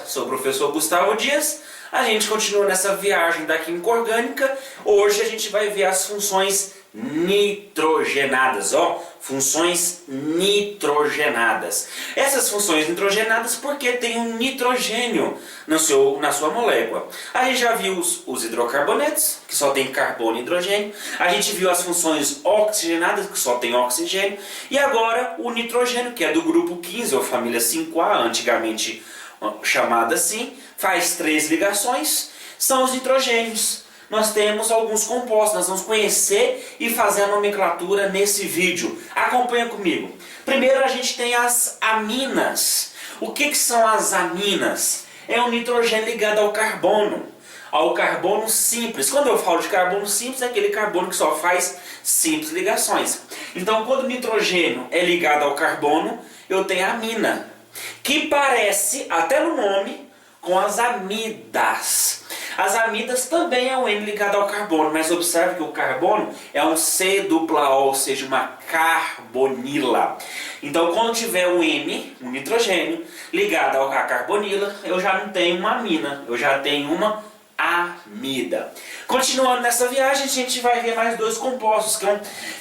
sou o professor Gustavo Dias. A gente continua nessa viagem da química orgânica. Hoje a gente vai ver as funções nitrogenadas, funções nitrogenadas. Essas funções nitrogenadas porque tem um nitrogênio na sua molécula. A gente já viu os hidrocarbonetos, que só tem carbono e hidrogênio. A gente viu as funções oxigenadas, que só tem oxigênio. E agora o nitrogênio, que é do grupo 15, ou família 5A, antigamente chamada assim, faz 3 ligações, são os nitrogênios. Nós temos alguns compostos, nós vamos conhecer e fazer a nomenclatura nesse vídeo. Acompanha comigo. Primeiro a gente tem as aminas. O que são as aminas? É um nitrogênio ligado ao carbono simples. Quando eu falo de carbono simples, é aquele carbono que só faz simples ligações. Então, quando o nitrogênio é ligado ao carbono, eu tenho a amina, que parece, até no nome, com as amidas. As amidas também é um N ligado ao carbono, mas observe que o carbono é um C-O, ou seja, uma carbonila. Então, quando tiver um N, um nitrogênio, ligado à carbonila, eu já não tenho uma amina, eu já tenho uma amida. Continuando nessa viagem, a gente vai ver mais 2 compostos,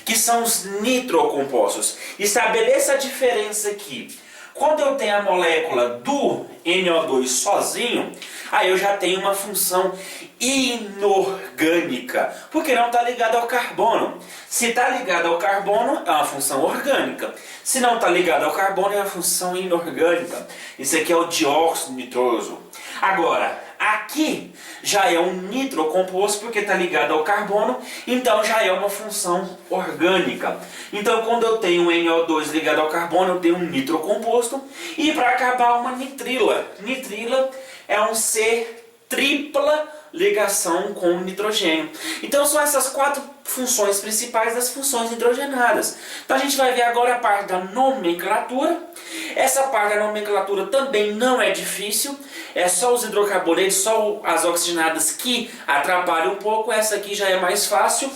que são os nitrocompostos. Estabeleça a diferença aqui. Quando eu tenho a molécula do NO2 sozinho, aí eu já tenho uma função inorgânica, porque não está ligado ao carbono. Se está ligado ao carbono, é uma função orgânica. Se não está ligado ao carbono, é uma função inorgânica. Isso aqui é o dióxido nitroso. Agora, aqui já é um nitrocomposto, porque está ligado ao carbono, então já é uma função orgânica. Então, quando eu tenho um NO2 ligado ao carbono, eu tenho um nitrocomposto. E para acabar, uma nitrila. Nitrila é um C tripla ligação com o nitrogênio. Então são essas 4 funções principais das funções nitrogenadas. Então a gente vai ver agora a parte da nomenclatura. Essa parte da nomenclatura também não é difícil. É só os hidrocarbonetos, só as oxigenadas que atrapalham um pouco. Essa aqui já é mais fácil.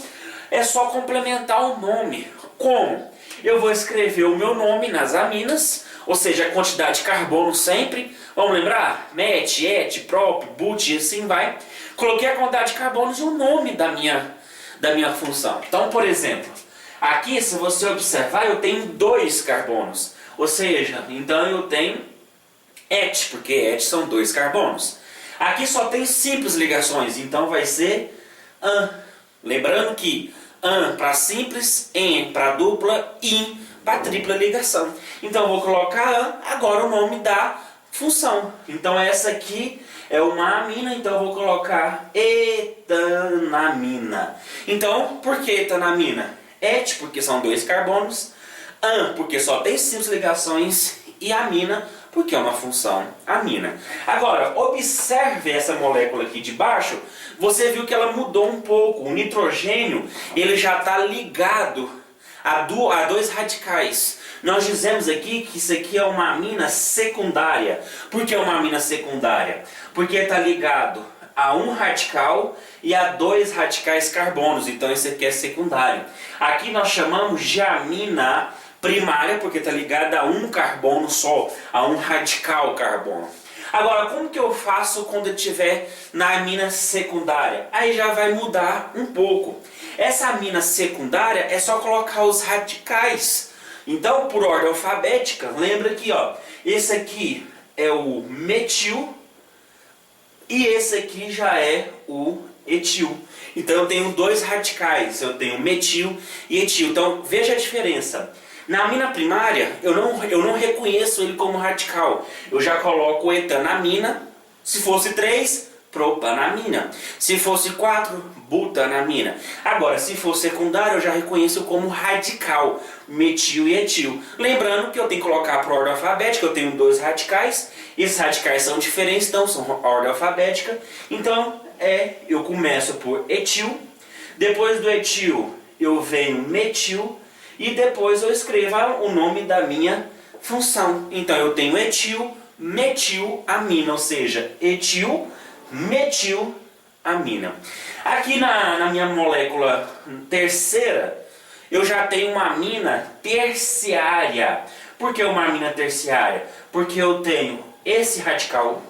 É só complementar o nome. Como? Eu vou escrever o meu nome nas aminas, ou seja, a quantidade de carbono sempre. Vamos lembrar? Met, et, prop, but e assim vai. Coloquei a quantidade de carbonos e o nome da minha função. Então, por exemplo, aqui se você observar, eu tenho 2 carbonos. Ou seja, então eu tenho et, porque et são 2 carbonos. Aqui só tem simples ligações, então vai ser an. Lembrando que an para simples, en para dupla, in para tripla ligação. Então eu vou colocar an, agora o nome da função. Então essa aqui é uma amina, então eu vou colocar etanamina. Então, por que etanamina? Et, porque são 2 carbonos, an, porque só tem simples ligações, e amina, porque é uma função amina. Agora, observe essa molécula aqui de baixo, você viu que ela mudou um pouco. O nitrogênio, ele já está ligado a 2 radicais. Nós dizemos aqui que isso aqui é uma amina secundária. Por que é uma amina secundária? Porque está ligado a 1 radical e a 2 radicais carbonos. Então isso aqui é secundário. Aqui nós chamamos de amina primária, porque está ligada a 1 carbono só, a 1 radical carbono. Agora, como que eu faço quando eu estiver na amina secundária? Aí já vai mudar um pouco. Essa amina secundária é só colocar os radicais. Então, por ordem alfabética, lembra aqui, esse aqui é o metil e esse aqui já é o etil. Então eu tenho 2 radicais, eu tenho metil e etil. Então veja a diferença. Na amina primária, eu não reconheço ele como radical. Eu já coloco etanamina. Se fosse 3, propanamina. Se fosse 4, butanamina. Agora, se for secundário, eu já reconheço como radical, metil e etil. Lembrando que eu tenho que colocar por ordem alfabética, eu tenho 2 radicais. Esses radicais são diferentes, então são ordem alfabética. Então, eu começo por etil. Depois do etil, eu venho metil. E depois eu escrevo o nome da minha função. Então eu tenho etil, metil, amina, ou seja, etil, metil, amina. Aqui na minha molécula terceira, eu já tenho uma amina terciária. Por que uma amina terciária? Porque eu tenho esse radical,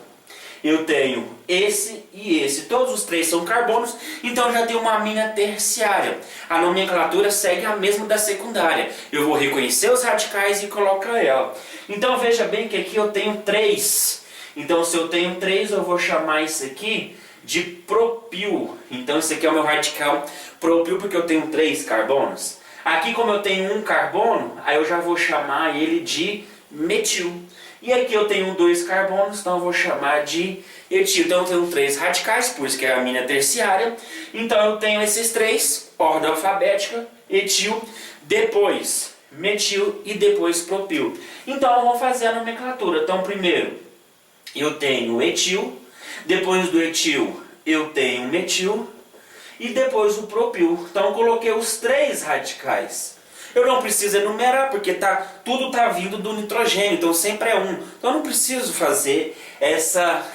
eu tenho esse e esse. Todos os três são carbonos, então eu já tenho uma amina terciária. A nomenclatura segue a mesma da secundária. Eu vou reconhecer os radicais e colocar ela. Então veja bem que aqui eu tenho 3. Então se eu tenho 3, eu vou chamar isso aqui de propil. Então esse aqui é o meu radical propil porque eu tenho 3 carbonos. Aqui como eu tenho um carbono, aí eu já vou chamar ele de metil. E aqui eu tenho 2 carbonos, então eu vou chamar de etil. Então eu tenho 3 radicais, por isso que é a amina terciária. Então eu tenho esses 3, ordem alfabética, etil, depois metil e depois propil. Então vamos fazer a nomenclatura. Então primeiro eu tenho etil, depois do etil eu tenho metil e depois o propil. Então eu coloquei os 3 radicais. Eu não preciso enumerar porque tudo está vindo do nitrogênio, então sempre é 1. Então eu não preciso fazer essa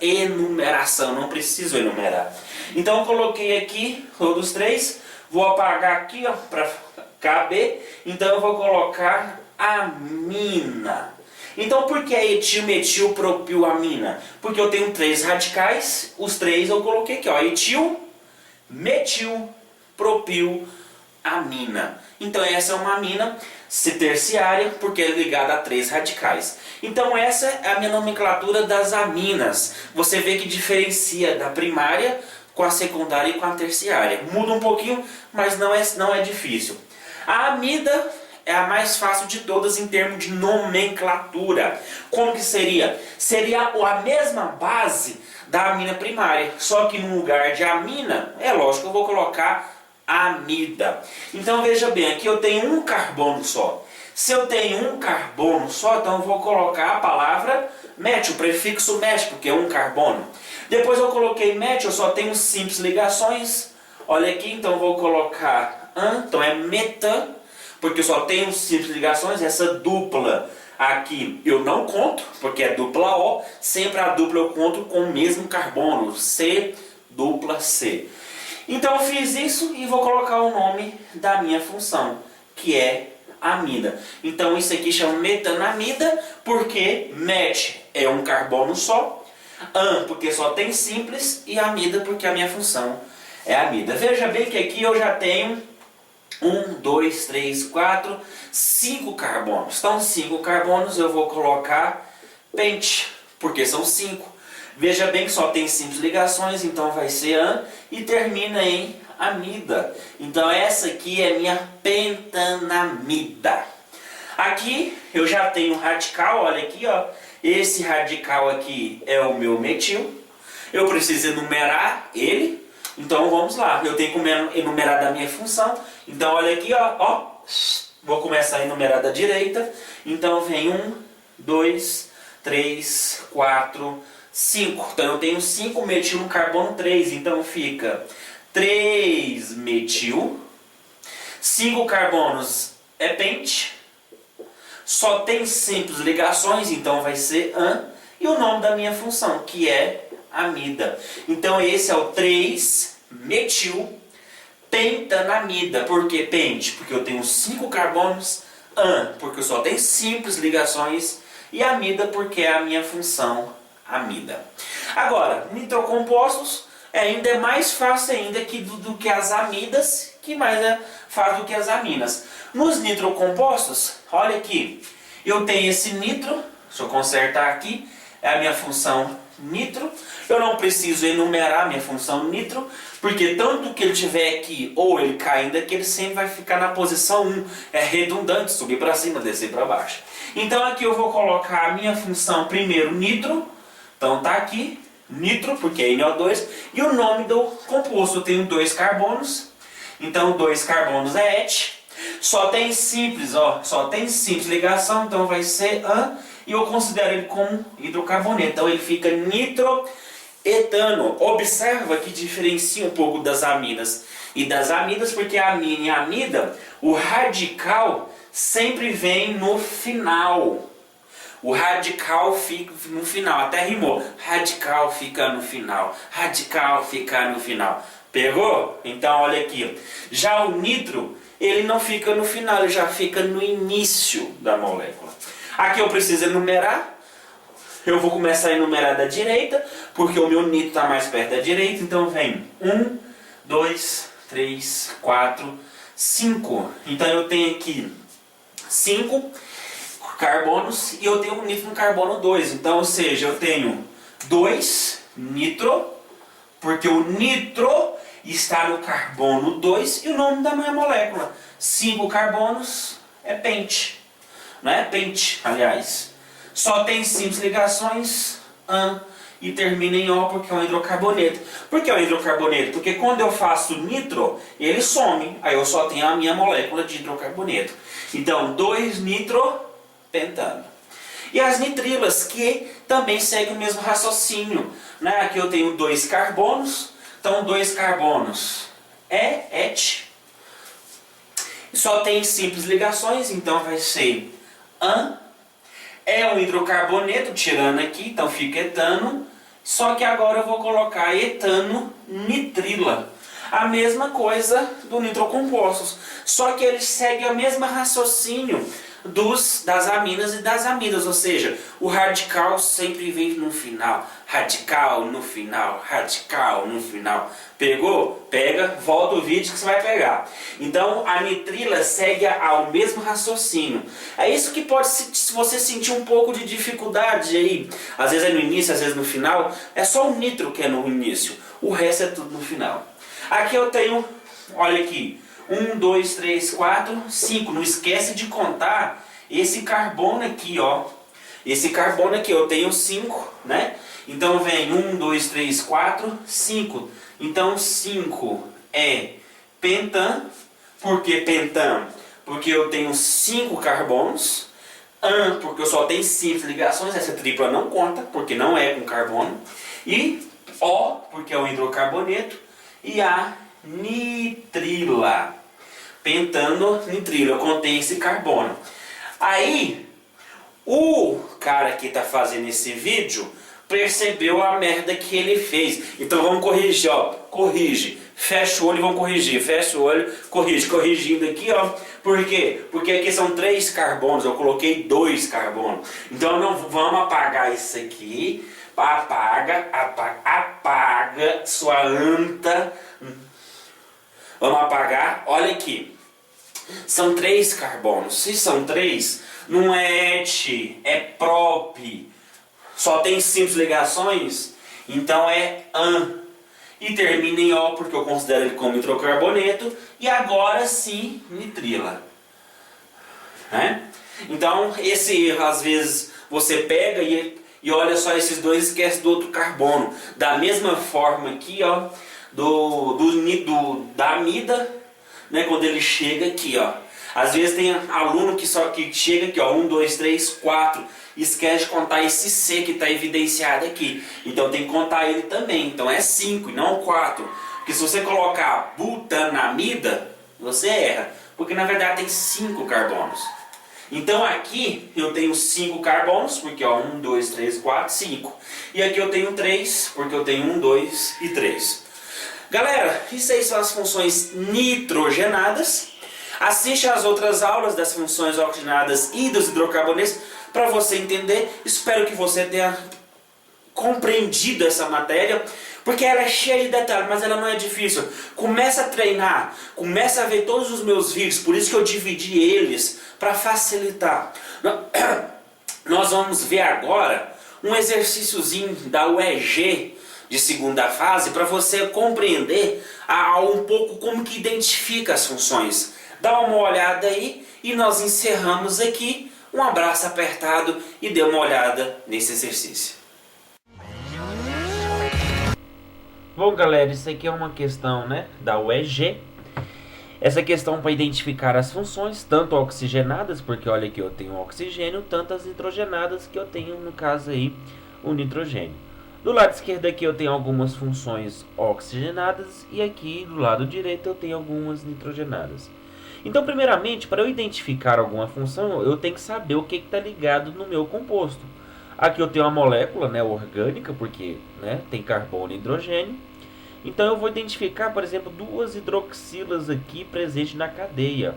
enumeração, não preciso enumerar. Então eu coloquei aqui todos os 3, vou apagar aqui para caber, então eu vou colocar amina. Então por que é etil, metil, propil, amina? Porque eu tenho 3 radicais, os 3 eu coloquei aqui, ó, etil, metil, propil, amina. Então essa é uma amina terciária porque é ligada a 3 radicais. Então essa é a minha nomenclatura das aminas. Você vê que diferencia da primária com a secundária e com a terciária. Muda um pouquinho, mas não é difícil. A amida é a mais fácil de todas em termos de nomenclatura. Como que seria? Seria a mesma base da amina primária, só que no lugar de amina, é lógico que eu vou colocar amida. Então veja bem, aqui eu tenho um carbono só. Se eu tenho um carbono só, então eu vou colocar a palavra met, o prefixo met, porque é um carbono. Depois eu coloquei met, eu só tenho simples ligações. Olha aqui, então eu vou colocar an, então é meta, porque eu só tenho simples ligações. Essa dupla aqui eu não conto, porque é dupla O. Sempre a dupla eu conto com o mesmo carbono, C, dupla C. Então eu fiz isso e vou colocar o nome da minha função, que é amida. Então isso aqui chama metanamida, porque met é um carbono só, an porque só tem simples, e amida porque a minha função é amida. Veja bem que aqui eu já tenho 1, 2, 3, 4, 5 carbonos. Então 5 carbonos eu vou colocar pente, porque são 5. Veja bem que só tem simples ligações, então vai ser an e termina em amida. Então essa aqui é minha pentanamida. Aqui eu já tenho um radical, olha aqui, ó. Esse radical aqui é o meu metil. Eu preciso enumerar ele. Então vamos lá, eu tenho que enumerar da minha função. Então olha aqui, ó. Vou começar a enumerar da direita. Então vem 1, 2, 3, 4, 5. Então eu tenho 5 metil no carbono 3. Então fica 3 metil. 5 carbonos é pente. Só tem simples ligações, então vai ser an. E o nome da minha função, que é amida. Então esse é o 3 metil pentanamida. Por que pente? Porque eu tenho 5 carbonos. An, porque eu só tenho simples ligações. E amida, porque é a minha função amida. Agora, nitrocompostos ainda é mais fácil ainda do que as amidas, que mais é fácil do que as aminas. Nos nitrocompostos, olha aqui, eu tenho esse nitro, deixa eu consertar aqui, é a minha função nitro. Eu não preciso enumerar a minha função nitro, porque tanto que ele tiver aqui ou ele caindo aqui, ele sempre vai ficar na posição 1. É redundante, subir para cima, descer para baixo. Então aqui eu vou colocar a minha função primeiro nitro. Então tá aqui, nitro, porque é NO2, e o nome do composto. Eu tenho 2 carbonos, então 2 carbonos é et. Só tem simples, ó, só tem simples ligação, então vai ser an, e eu considero ele como hidrocarboneto. Então ele fica nitroetano. Observa que diferencia um pouco das aminas e das amidas, porque a amina e a amida, o radical sempre vem no final. O radical fica no final, até rimou. Radical fica no final. Radical fica no final. Pegou? Então olha aqui. Já o nitro, ele não fica no final, ele já fica no início da molécula. Aqui eu preciso enumerar. Eu vou começar a enumerar da direita, porque o meu nitro está mais perto da direita. Então vem 1, 2, 3, 4, 5. Então eu tenho aqui 5 carbonos e eu tenho um nitro no carbono 2. Então, ou seja, eu tenho 2 nitro, porque o nitro está no carbono 2 e o nome da minha molécula. 5 carbonos é pente. Não é pente, aliás. Só tem simples ligações AN e termina em O porque é um hidrocarboneto. Por que é um hidrocarboneto? Porque quando eu faço nitro, ele some. Aí eu só tenho a minha molécula de hidrocarboneto. Então, 2 nitropentano. E as nitrilas, que também seguem o mesmo raciocínio. Né? Aqui eu tenho 2 carbonos. Então, 2 carbonos é et. Só tem simples ligações, então vai ser AN. É um hidrocarboneto, tirando aqui, então fica etano. Só que agora eu vou colocar etano nitrila. A mesma coisa do nitrocompostos. Só que eles seguem o mesmo raciocínio das aminas e das amidas. Ou seja, o radical sempre vem no final. Radical no final, radical no final. Pegou? Pega, volta o vídeo que você vai pegar. Então a nitrila segue ao mesmo raciocínio. É isso que pode, se você sentir um pouco de dificuldade aí, às vezes é no início, às vezes no final, é só o nitro que é no início. O resto é tudo no final. Aqui eu tenho, olha aqui, 1, 2, 3, 4, 5. Não esquece de contar esse carbono aqui, ó. Esse carbono aqui, eu tenho 5, né? Então vem 1, 2, 3, 4, 5. Então 5 é pentan. Por que pentan? Porque eu tenho 5 carbonos. An, porque eu só tenho simples ligações. Essa tripla não conta, porque não é com carbono. E O, porque é um hidrocarboneto. E a nitrila. Pentano, nitrila. Eu contei esse carbono. Aí, o cara que está fazendo esse vídeo percebeu a merda que ele fez. Então vamos corrigir, ó. Corrige. Fecha o olho e vamos corrigir. Fecha o olho, corrige. Corrigindo aqui, ó. Por quê? Porque aqui são 3 carbonos. Eu coloquei 2 carbonos. Então não vamos apagar isso aqui. Apaga sua anta. Vamos apagar. Olha aqui. São 3 carbonos. Se são 3, não é et, é prop. Só tem simples ligações, então é AN. E termina em O porque eu considero ele como hidrocarboneto. E agora sim, nitrila. Né? Então, esse erro, às vezes, você pega e olha só esses dois e esquece do outro carbono. Da mesma forma aqui, ó, da amida, né, quando ele chega aqui, ó. Às vezes tem aluno que chega aqui, ó, 1, 2, 3, 4. Esquece de contar esse C que está evidenciado aqui. Então tem que contar ele também. Então é 5 e não 4. Porque se você colocar butanamida, você erra. Porque na verdade tem 5 carbonos. Então aqui eu tenho 5 carbonos, porque ó, 1, 2, 3, 4, 5. E aqui eu tenho 3, porque eu tenho 1, 2 e 3. Galera, isso aí são as funções nitrogenadas. Assiste às outras aulas das funções oxigenadas e dos hidrocarbonetos para você entender. Espero que você tenha compreendido essa matéria, porque ela é cheia de detalhes, mas ela não é difícil. Começa a treinar, começa a ver todos os meus vídeos, por isso que eu dividi eles para facilitar. Nós vamos ver agora um exercíciozinho da UEG de segunda fase para você compreender um pouco como que identifica as funções. Dá uma olhada aí e nós encerramos aqui. Um abraço apertado e dê uma olhada nesse exercício. Bom, galera, isso aqui é uma questão, né, da UEG. Essa questão para identificar as funções, tanto oxigenadas, porque olha aqui eu tenho oxigênio, tanto as nitrogenadas, que eu tenho, no caso aí, o nitrogênio. Do lado esquerdo aqui eu tenho algumas funções oxigenadas e aqui do lado direito eu tenho algumas nitrogenadas. Então, primeiramente, para eu identificar alguma função, eu tenho que saber o que está ligado no meu composto. Aqui eu tenho uma molécula, né, orgânica, porque, né, tem carbono e hidrogênio. Então eu vou identificar, por exemplo, 2 hidroxilas aqui presentes na cadeia.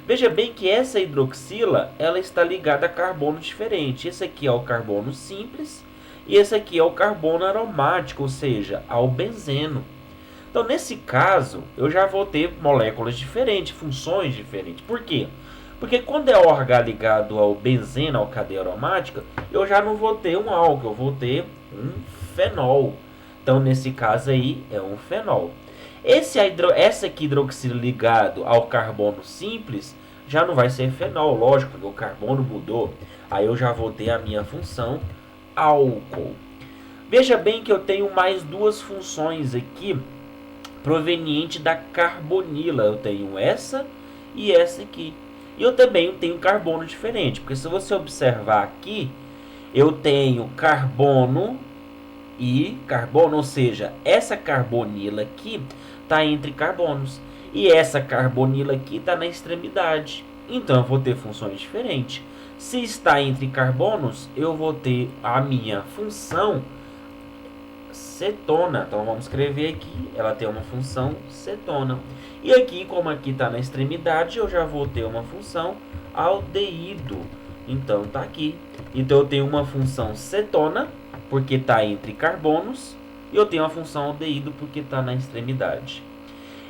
Veja bem que essa hidroxila, ela está ligada a carbono diferente. Esse aqui é o carbono simples e esse aqui é o carbono aromático, ou seja, ao benzeno. Então, nesse caso, eu já vou ter moléculas diferentes, funções diferentes. Por quê? Porque quando é OH ligado ao benzeno, ao cadeia aromática, eu já não vou ter um álcool, eu vou ter um fenol. Então, nesse caso aí, é um fenol. Essa aqui hidroxila ligado ao carbono simples, já não vai ser fenol, lógico, porque o carbono mudou. Aí eu já vou ter a minha função álcool. Veja bem que eu tenho mais duas funções aqui, proveniente da carbonila. Eu tenho essa e essa aqui. E eu também tenho carbono diferente, porque se você observar aqui, eu tenho carbono e carbono, ou seja, essa carbonila aqui está entre carbonos e essa carbonila aqui está na extremidade. Então eu vou ter funções diferentes. Se está entre carbonos, eu vou ter a minha função cetona. Então vamos escrever aqui, ela tem uma função cetona. E aqui, como aqui está na extremidade, eu já vou ter uma função aldeído. Então tá aqui. Então eu tenho uma função cetona, porque está entre carbonos, e eu tenho a função aldeído, porque está na extremidade.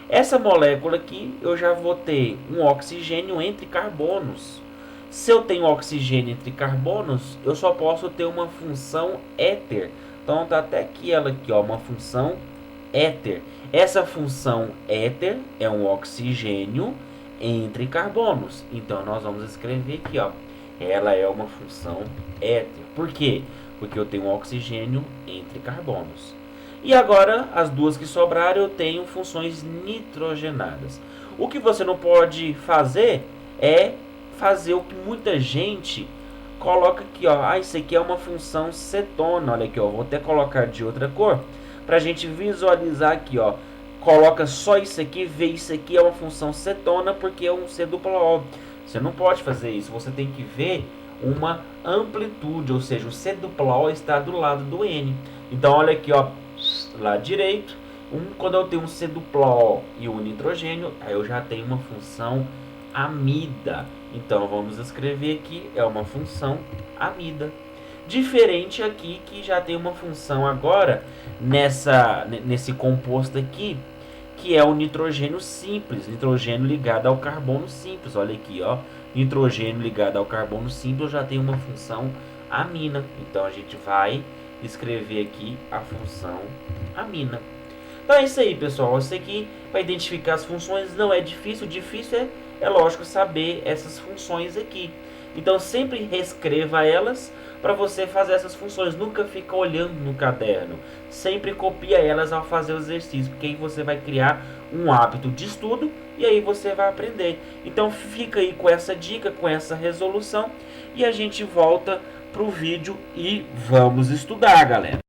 Essa molécula aqui, eu já vou ter um oxigênio entre carbonos. Se eu tenho oxigênio entre carbonos, eu só posso ter uma função éter. Então tá até aqui ela aqui, ó, uma função éter. Essa função éter é um oxigênio entre carbonos. Então nós vamos escrever aqui, ó, ela é uma função éter. Por quê? Porque eu tenho um oxigênio entre carbonos. E agora, as duas que sobraram, eu tenho funções nitrogenadas. O que você não pode fazer é fazer o que muita gente coloca aqui, ó. Ah, isso aqui é uma função cetona. Olha aqui, ó. Vou até colocar de outra cor para a gente visualizar aqui, ó. Coloca só isso aqui, vê isso aqui é uma função cetona porque é um C duplo O. Você não pode fazer isso. Você tem que ver uma amplitude, ou seja, o C duplo O está do lado do N. Então, olha aqui, ó, lado direito. Quando eu tenho um C duplo O e um nitrogênio, aí eu já tenho uma função amida. Então vamos escrever aqui, é uma função amida. Diferente aqui que já tem uma função agora nesse composto aqui, que é o nitrogênio simples, nitrogênio ligado ao carbono simples. Olha aqui, ó, nitrogênio ligado ao carbono simples já tem uma função amina. Então a gente vai escrever aqui a função amina. Então é isso aí, pessoal. Isso aqui para identificar as funções não é difícil. O difícil é lógico saber essas funções aqui. Então sempre reescreva elas para você fazer essas funções. Nunca fica olhando no caderno. Sempre copia elas ao fazer o exercício, porque aí você vai criar um hábito de estudo e aí você vai aprender. Então fica aí com essa dica, com essa resolução, e a gente volta pro vídeo e vamos estudar, galera.